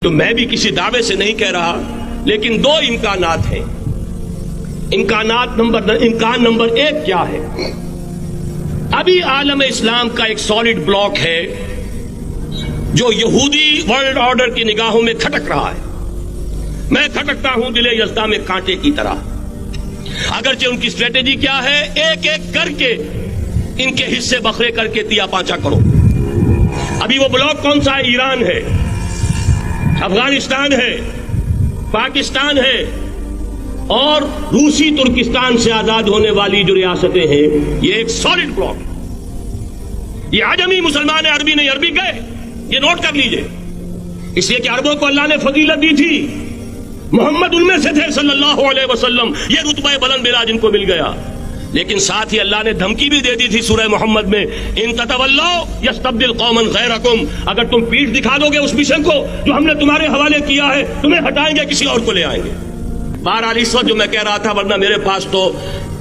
تو میں بھی کسی دعوے سے نہیں کہہ رہا، لیکن دو امکانات ہیں۔ امکان نمبر ایک کیا ہے؟ ابھی عالم اسلام کا ایک سالڈ بلاک ہے جو یہودی ورلڈ آرڈر کی نگاہوں میں کھٹک رہا ہے۔ میں کھٹکتا ہوں دل یزداں میں کانٹے کی طرح۔ اگرچہ ان کی اسٹریٹجی کیا ہے؟ ایک ایک کر کے ان کے حصے بکھرے کر کے دیا پانچا کرو۔ ابھی وہ بلاک کون سا ہے؟ ایران ہے، افغانستان ہے، پاکستان ہے، اور روسی ترکستان سے آزاد ہونے والی جو ریاستیں ہیں، یہ ایک سالڈ بلاک۔ یہ عجمی مسلمان عربی نہیں، عربی گئے، یہ نوٹ کر لیجئے، اس لیے کہ عربوں کو اللہ نے فضیلت دی تھی، محمد ان میں سے تھے صلی اللہ علیہ وسلم، یہ رتبہ بلند ملا جن کو مل گیا۔ لیکن ساتھ ہی اللہ نے دھمکی بھی دے دی تھی سورہ محمد میں، ان تتولوا یستبدل قوما غیرکم، اگر تم پیٹھ دکھا دو گے اس مشن کو جو ہم نے تمہارے حوالے کیا ہے، تمہیں ہٹائیں گے، کسی اور کو لے آئیں گے۔ بہرحال اس وقت جو میں کہہ رہا تھا، ورنہ میرے پاس تو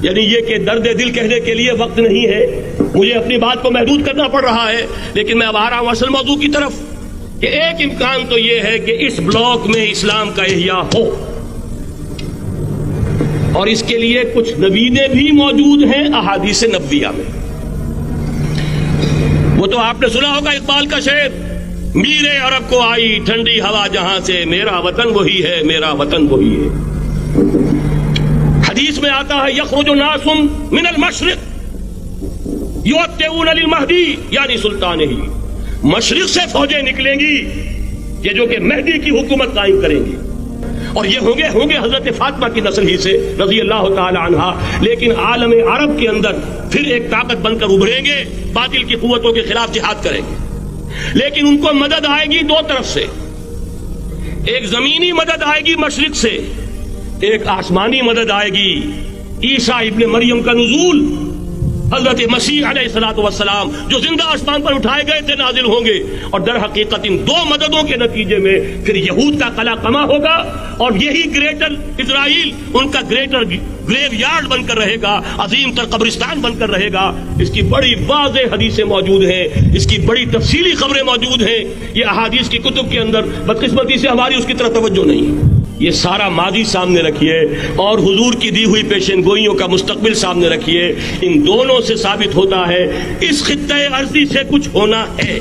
یعنی یہ کہ درد دل کہنے کے لیے وقت نہیں ہے، مجھے اپنی بات کو محدود کرنا پڑ رہا ہے، لیکن میں اب آ رہا ہوں اصل موضوع کی طرف، کہ ایک امکان تو یہ ہے کہ اس بلاک میں اسلام کا احیاء ہو، اور اس کے لیے کچھ نویدیں بھی موجود ہیں احادیث نبویہ میں۔ وہ تو آپ نے سنا ہوگا اقبال کا شعر، میرے عرب کو آئی ٹھنڈی ہوا جہاں سے، میرا وطن وہی ہے، میرا وطن وہی ہے۔ حدیث میں آتا ہے یخرج ناس من المشرق یؤتون للمہدی یعنی سلطان ہی، مشرق سے فوجیں نکلیں گی کہ جو کہ مہدی کی حکومت قائم کریں گی، اور یہ ہوں گے حضرت فاطمہ کی نسل ہی سے رضی اللہ تعالی عنہا، لیکن عالم عرب کے اندر پھر ایک طاقت بن کر ابھریں گے، باطل کی قوتوں کے خلاف جہاد کریں گے، لیکن ان کو مدد آئے گی دو طرف سے، ایک زمینی مدد آئے گی مشرق سے، ایک آسمانی مدد آئے گی۔ عیسیٰ ابن مریم کا نزول، حضرت مسیح علیہ الصلوۃ والسلام جو زندہ آسمان پر اٹھائے گئے تھے، نازل ہوں گے، اور در حقیقت ان دو مددوں کے نتیجے میں پھر یہود کا قلع قمع ہوگا، اور یہی گریٹر اسرائیل ان کا گریٹر گریو یارڈ بن کر رہے گا، عظیم تر قبرستان بن کر رہے گا۔ اس کی بڑی واضح حدیثیں موجود ہیں، اس کی بڑی تفصیلی خبریں موجود ہیں، یہ احادیث کی کتب کے اندر، بدقسمتی سے ہماری اس کی طرف توجہ نہیں۔ یہ سارا ماضی سامنے رکھیے اور حضور کی دی ہوئی پیشن گوئیوں کا مستقبل سامنے رکھیے، ان دونوں سے ثابت ہوتا ہے اس خطۂ ارضی سے کچھ ہونا ہے۔